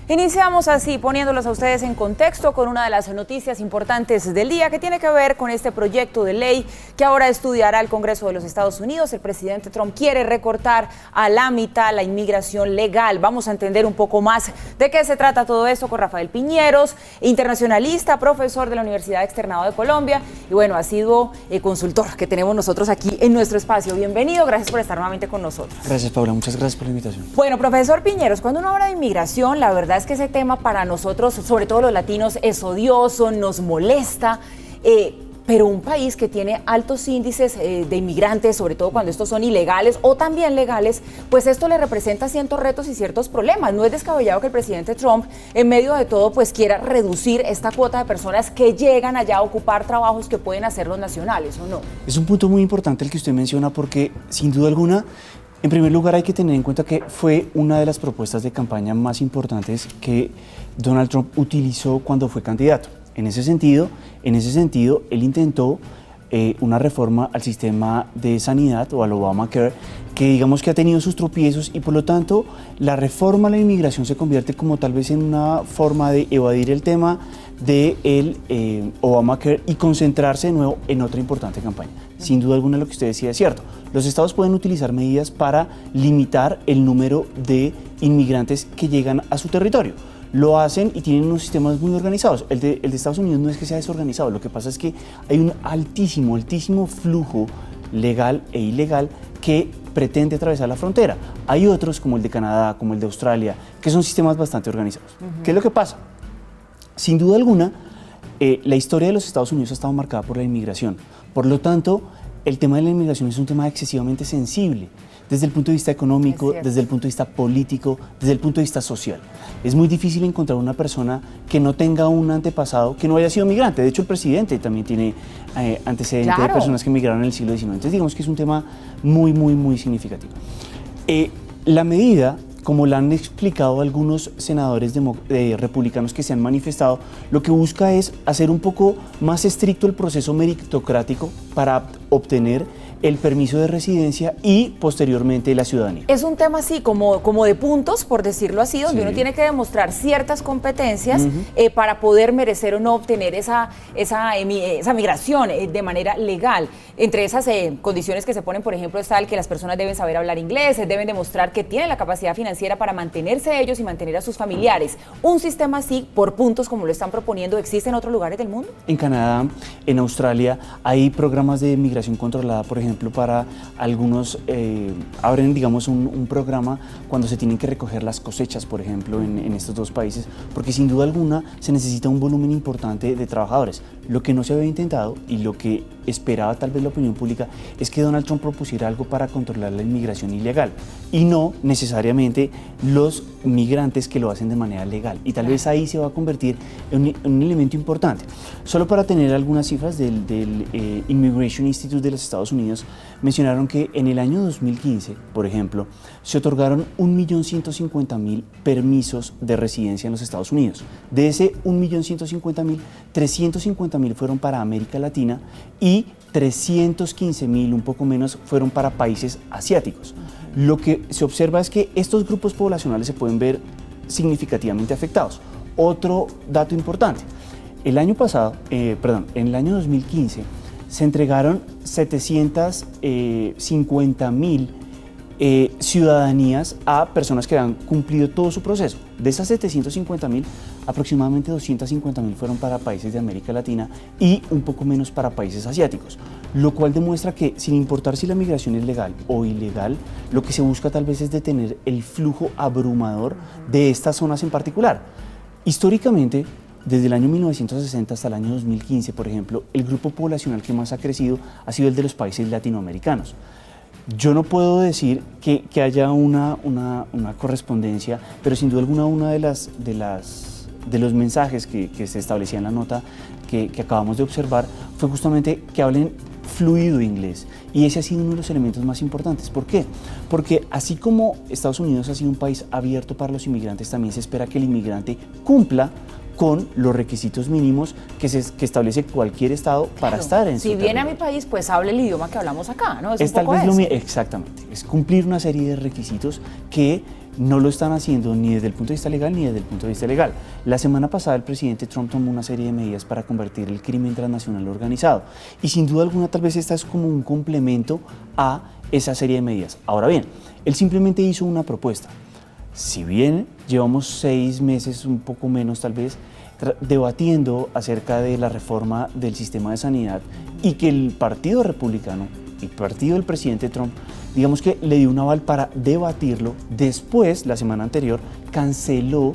Iniciamos así, poniéndolos a ustedes en contexto con una de las noticias importantes del día que tiene que ver con este proyecto de ley que ahora estudiará el Congreso de los Estados Unidos. El presidente Trump quiere recortar a la mitad la inmigración legal. Vamos a entender un poco más de qué se trata todo esto con Rafael Piñeros, internacionalista, profesor de la Universidad Externado de Colombia y bueno, ha sido consultor que tenemos nosotros aquí en nuestro espacio. Bienvenido, gracias por estar nuevamente con nosotros. Gracias, Paula, muchas gracias por la invitación. Bueno, profesor Piñeros, cuando uno habla de inmigración, la verdad es que ese tema para nosotros, sobre todo los latinos, es odioso, nos molesta, pero un país que tiene altos índices de inmigrantes, sobre todo cuando estos son ilegales o también legales, pues esto le representa ciertos retos y ciertos problemas. No es descabellado que el presidente Trump, en medio de todo, pues quiera reducir esta cuota de personas que llegan allá a ocupar trabajos que pueden hacer los nacionales, ¿o no? Es un punto muy importante el que usted menciona porque, sin duda alguna, en primer lugar, hay que tener en cuenta que fue una de las propuestas de campaña más importantes que Donald Trump utilizó cuando fue candidato. En ese sentido, él intentó una reforma al sistema de sanidad o al Obamacare, que digamos que ha tenido sus tropiezos y por lo tanto la reforma a la inmigración se convierte como tal vez en una forma de evadir el tema del Obamacare y concentrarse de nuevo en otra importante campaña. Sin duda alguna lo que usted decía es cierto. Los estados pueden utilizar medidas para limitar el número de inmigrantes que llegan a su territorio. Lo hacen y tienen unos sistemas muy organizados. El de Estados Unidos no es que sea desorganizado, lo que pasa es que hay un altísimo flujo legal e ilegal que pretende atravesar la frontera. Hay otros, como el de Canadá, como el de Australia, que son sistemas bastante organizados. ¿Qué es lo que pasa? Sin duda alguna, la historia de los Estados Unidos ha estado marcada por la inmigración. Por lo tanto, el tema de la inmigración es un tema excesivamente sensible desde el punto de vista económico, desde el punto de vista político, desde el punto de vista social. Es muy difícil encontrar una persona que no tenga un antepasado que no haya sido migrante. De hecho, el presidente también tiene antecedentes de personas que migraron en el siglo XIX. Entonces, digamos que es un tema muy significativo. La medida, como la han explicado algunos senadores republicanos que se han manifestado, lo que busca es hacer un poco más estricto el proceso meritocrático para obtener el permiso de residencia y posteriormente la ciudadanía. Es un tema así como de puntos, por decirlo así, donde uno tiene que demostrar ciertas competencias para poder merecer o no obtener esa migración de manera legal. Entre esas condiciones que se ponen, por ejemplo, está el que las personas deben saber hablar inglés, deben demostrar que tienen la capacidad financiera para mantenerse ellos y mantener a sus familiares. Un sistema así, por puntos, como lo están proponiendo, ¿existe en otros lugares del mundo? En Canadá, en Australia, hay programas de migración controlada, por ejemplo, para algunos, abren, digamos, un programa cuando se tienen que recoger las cosechas, por ejemplo, en estos dos países, porque sin duda alguna se necesita un volumen importante de trabajadores. Lo que no se había intentado y lo que esperaba tal vez la opinión pública es que Donald Trump propusiera algo para controlar la inmigración ilegal y no necesariamente los migrantes que lo hacen de manera legal. Y tal vez ahí se va a convertir en un elemento importante. Solo para tener algunas cifras del Immigration Institute de los Estados Unidos, mencionaron que en el año 2015, por ejemplo, se otorgaron 1.150.000 permisos de residencia en los Estados Unidos. De ese 1.150.000, 350.000 fueron para América Latina y 315.000, un poco menos, fueron para países asiáticos. Lo que se observa es que estos grupos poblacionales se pueden ver significativamente afectados. Otro dato importante, en el año 2015 se entregaron 750.000 ciudadanías a personas que han cumplido todo su proceso. De esas 750.000, aproximadamente 250.000 fueron para países de América Latina y un poco menos para países asiáticos, lo cual demuestra que sin importar si la migración es legal o ilegal, lo que se busca tal vez es detener el flujo abrumador de estas zonas en particular. Históricamente, desde el año 1960 hasta el año 2015, por ejemplo, el grupo poblacional que más ha crecido ha sido el de los países latinoamericanos. Yo no puedo decir que haya una correspondencia, pero sin duda alguna uno de los mensajes que se establecía en la nota que acabamos de observar fue justamente que hablen fluido inglés, y ese ha sido uno de los elementos más importantes. ¿Por qué? Porque así como Estados Unidos ha sido un país abierto para los inmigrantes, también se espera que el inmigrante cumpla con los requisitos mínimos que establece cualquier estado para estar en su territorio. Si viene a mi territorio. país, pues hable el idioma que hablamos acá, ¿no? Es tal vez exactamente, es cumplir una serie de requisitos que no lo están haciendo ni desde el punto de vista legal ni desde el punto de vista legal. La semana pasada el presidente Trump tomó una serie de medidas para convertir el crimen transnacional organizado y sin duda alguna tal vez esta es como un complemento a esa serie de medidas. Ahora bien, él simplemente hizo una propuesta. Si bien llevamos 6 meses, un poco menos tal vez, debatiendo acerca de la reforma del sistema de sanidad y que el Partido Republicano, el partido del presidente Trump, digamos que le dio un aval para debatirlo, después, la semana anterior, canceló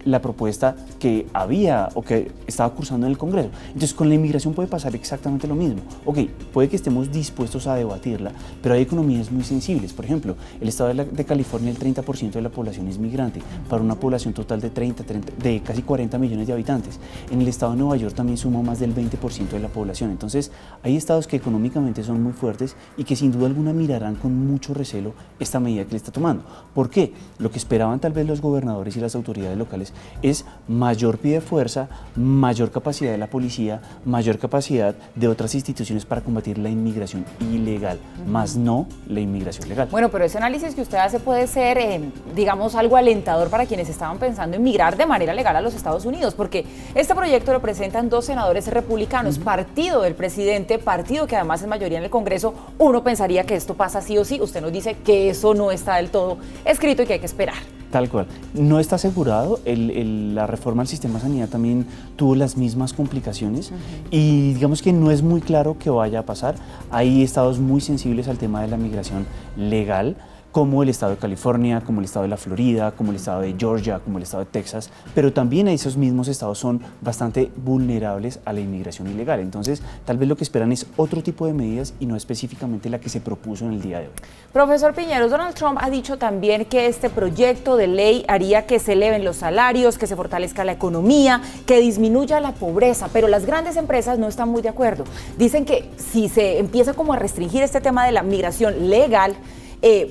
la propuesta que había o que estaba cursando en el Congreso. Entonces, con la inmigración puede pasar exactamente lo mismo. Ok, puede que estemos dispuestos a debatirla, pero hay economías muy sensibles. Por ejemplo, el estado de California, el 30% de la población es migrante, para una población total de casi 40 millones de habitantes. En el estado de Nueva York también suma más del 20% de la población. Entonces, hay estados que económicamente son muy fuertes y que sin duda alguna mirarán con mucho recelo esta medida que le está tomando. ¿Por qué? Lo que esperaban tal vez los gobernadores y las autoridades locales es mayor pie de fuerza, mayor capacidad de la policía, mayor capacidad de otras instituciones para combatir la inmigración ilegal, más no la inmigración legal. Bueno, pero ese análisis que usted hace puede ser, digamos, algo alentador para quienes estaban pensando en migrar de manera legal a los Estados Unidos, porque este proyecto lo presentan 2 senadores republicanos, partido del presidente, partido que además es mayoría en el Congreso. Uno pensaría que esto pasa sí o sí. Usted nos dice que eso no está del todo escrito y que hay que esperar. Tal cual. No está asegurado, la reforma al sistema de sanidad también tuvo las mismas complicaciones y digamos que no es muy claro qué vaya a pasar. Hay estados muy sensibles al tema de la migración legal, como el estado de California, como el estado de la Florida, como el estado de Georgia, como el estado de Texas, pero también esos mismos estados son bastante vulnerables a la inmigración ilegal. Entonces, tal vez lo que esperan es otro tipo de medidas y no específicamente la que se propuso en el día de hoy. Profesor Piñeros, Donald Trump ha dicho también que este proyecto de ley haría que se eleven los salarios, que se fortalezca la economía, que disminuya la pobreza, pero las grandes empresas no están muy de acuerdo. Dicen que si se empieza como a restringir este tema de la migración legal,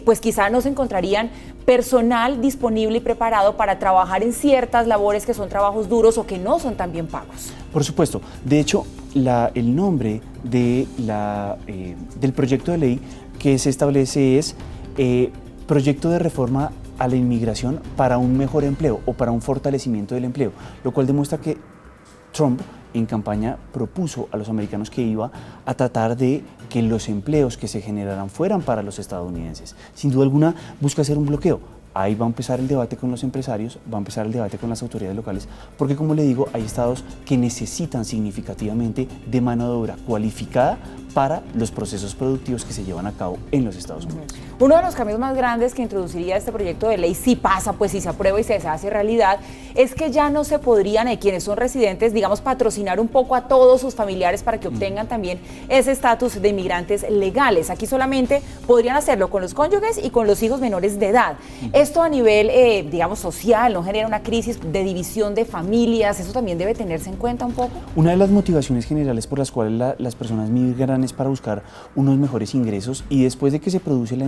pues quizá no se encontrarían personal disponible y preparado para trabajar en ciertas labores que son trabajos duros o que no son tan bien pagos. Por supuesto. De hecho, el nombre del proyecto de ley que se establece es Proyecto de Reforma a la Inmigración para un Mejor Empleo o para un Fortalecimiento del Empleo, lo cual demuestra que Trump en campaña propuso a los americanos que iba a tratar de que los empleos que se generaran fueran para los estadounidenses. Sin duda alguna busca hacer un bloqueo. Ahí va a empezar el debate con los empresarios, va a empezar el debate con las autoridades locales, porque como le digo, hay estados que necesitan significativamente de mano de obra cualificada para los procesos productivos que se llevan a cabo en los Estados Unidos. Uno de los cambios más grandes que introduciría este proyecto de ley, si pasa, pues si se aprueba y se hace realidad, es que ya no se podrían, quienes son residentes, digamos, patrocinar un poco a todos sus familiares para que obtengan también ese estatus de inmigrantes legales. Aquí solamente podrían hacerlo con los cónyuges y con los hijos menores de edad. Esto a nivel, digamos, social, ¿no genera una crisis de división de familias? ¿Eso también debe tenerse en cuenta un poco? Una de las motivaciones generales por las cuales las personas migran es para buscar unos mejores ingresos y después de que se produce la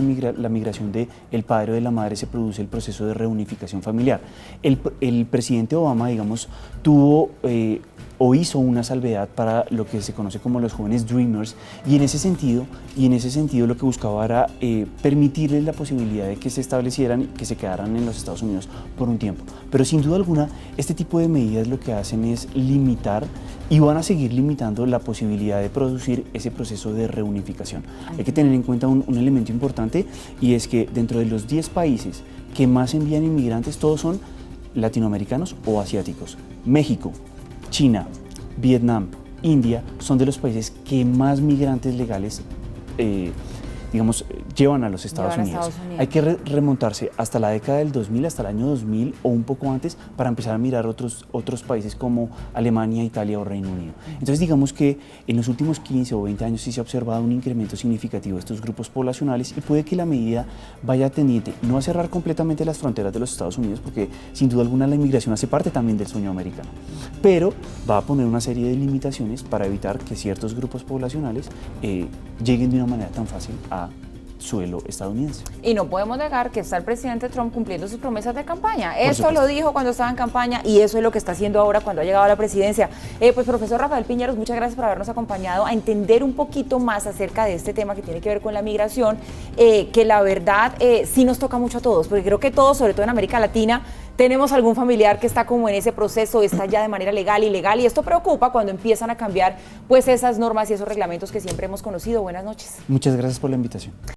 migración del padre o de la madre se produce el proceso de reunificación familiar. El presidente Obama, digamos, tuvo o hizo una salvedad para lo que se conoce como los jóvenes Dreamers y en ese sentido lo que buscaba era permitirles la posibilidad de que se establecieran y que se quedaran en los Estados Unidos por un tiempo. Pero sin duda alguna, este tipo de medidas lo que hacen es limitar y van a seguir limitando la posibilidad de producir ese proceso de reunificación. Hay que tener en cuenta un elemento importante y es que dentro de los 10 países que más envían inmigrantes, todos son latinoamericanos o asiáticos. México, China, Vietnam, India son de los países que más migrantes legales llevan a los Estados Unidos. Hay que remontarse hasta la década del 2000, hasta el año 2000 o un poco antes para empezar a mirar otros países como Alemania, Italia o Reino Unido. Entonces digamos que en los últimos 15 o 20 años sí se ha observado un incremento significativo de estos grupos poblacionales y puede que la medida vaya tendiente no a cerrar completamente las fronteras de los Estados Unidos, porque sin duda alguna la inmigración hace parte también del sueño americano, pero va a poner una serie de limitaciones para evitar que ciertos grupos poblacionales lleguen de una manera tan fácil a suelo estadounidense. Y no podemos negar que está el presidente Trump cumpliendo sus promesas de campaña. Esto supuesto. lo dijo cuando estaba en campaña y eso es lo que está haciendo ahora cuando ha llegado a la presidencia. Pues profesor Rafael Piñeros, muchas gracias por habernos acompañado a entender un poquito más acerca de este tema que tiene que ver con la migración, que la verdad sí nos toca mucho a todos, porque creo que todos, sobre todo en América Latina, tenemos algún familiar que está como en ese proceso, está ya de manera legal, ilegal, y esto preocupa cuando empiezan a cambiar pues esas normas y esos reglamentos que siempre hemos conocido. Buenas noches. Muchas gracias por la invitación.